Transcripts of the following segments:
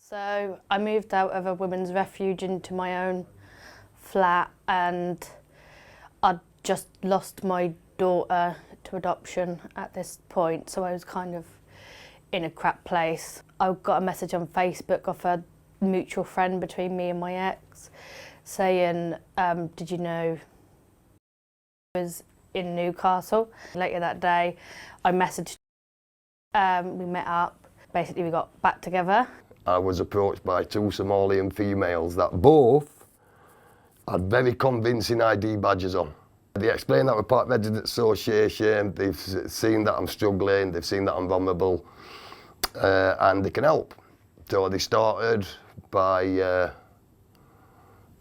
So I moved out of a women's refuge into my own flat, and I'd just lost my daughter to adoption at this point, so I was kind of in a crap place. I got a message on Facebook off a mutual friend between me and my ex saying, did you know I was in Newcastle? Later that day I messaged, we met up, basically we got back together. I was approached by two Somalian females that both had very convincing ID badges on. They explained that we're part of the Resident Association, they've seen that I'm struggling, they've seen that I'm vulnerable, and they can help. So they started by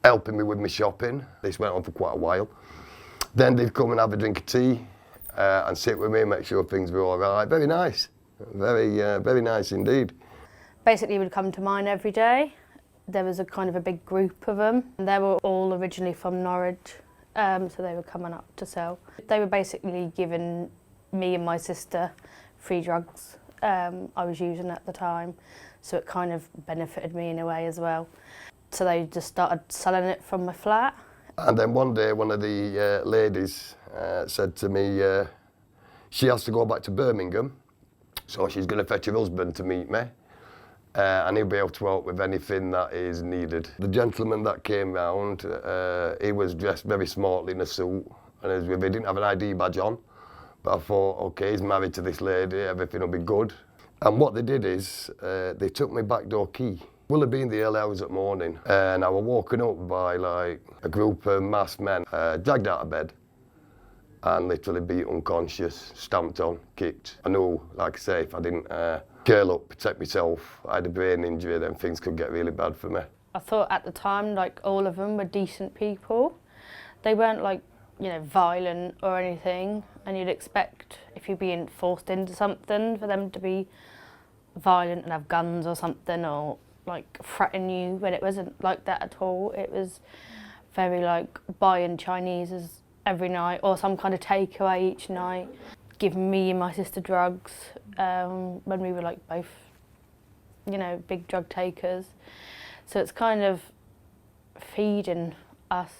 helping me with my shopping. This went on for quite a while. Then they'd come and have a drink of tea and sit with me and make sure things were all right. Very nice, very nice indeed. Basically would come to mine every day. There was a kind of a big group of them. They were all originally from Norwich, so they were coming up to sell. They were basically giving me and my sister free drugs I was using at the time, so it kind of benefited me in a way as well. So they just started selling it from my flat. And then one day one of the ladies said to me, she has to go back to Birmingham, so she's going to fetch her husband to meet me. And he'll be able to help with anything that is needed. The gentleman that came round, he was dressed very smartly in a suit, and he didn't have an ID badge on. But I thought, okay, he's married to this lady, everything will be good. And what they did is, they took my back door key. Will have been the early hours of the morning, and I was woken up by like a group of masked men, dragged out of bed, and literally beat unconscious, stamped on, kicked. I knew, like I say, if I didn't curl up, protect myself, I had a brain injury, then things could get really bad for me. I thought at the time, like, all of them were decent people. They weren't, like, you know, violent or anything, and you'd expect, if you're being forced into something, for them to be violent and have guns or something, or like threaten you, when it wasn't like that at all. It was very like buying Chinese every night, or some kind of takeaway each night, giving me and my sister drugs when we were like both, you know, big drug takers. So it's kind of feeding us.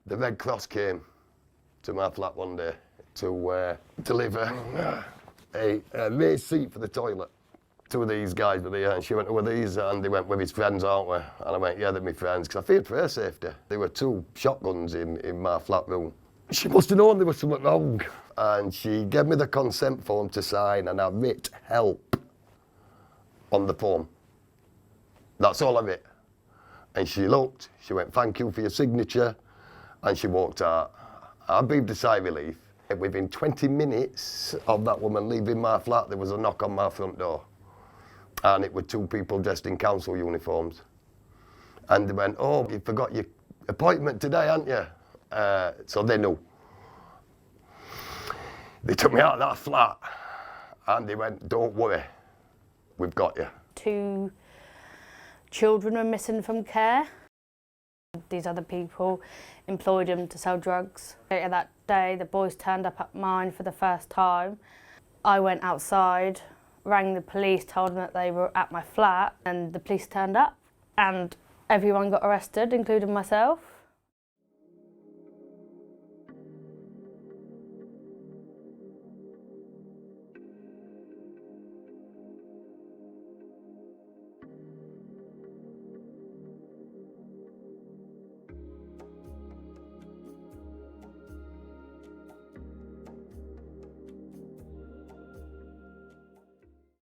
The Red Cross came to my flat one day to deliver a raised seat for the toilet. Two of these guys were there, and she went, "Who are these?" And they went, "We're his friends, aren't we?" And I went, "Yeah, they're my friends," because I feared for her safety. There were two shotguns in my flat room. She must have known there was something wrong. And she gave me the consent form to sign, and I writ "help" on the form. That's all I writ. And she looked, she went, "Thank you for your signature," and she walked out. I breathed a sigh of relief. Within 20 minutes of that woman leaving my flat, there was a knock on my front door. And it were two people dressed in council uniforms. And they went, "Oh, you forgot your appointment today, haven't you?" So they knew. They took me out of that flat and they went, "Don't worry, we've got you." 2 children were missing from care. These other people employed them to sell drugs. Later that day, the boys turned up at mine for the first time. I went outside, rang the police, told them that they were at my flat, and the police turned up and everyone got arrested, including myself.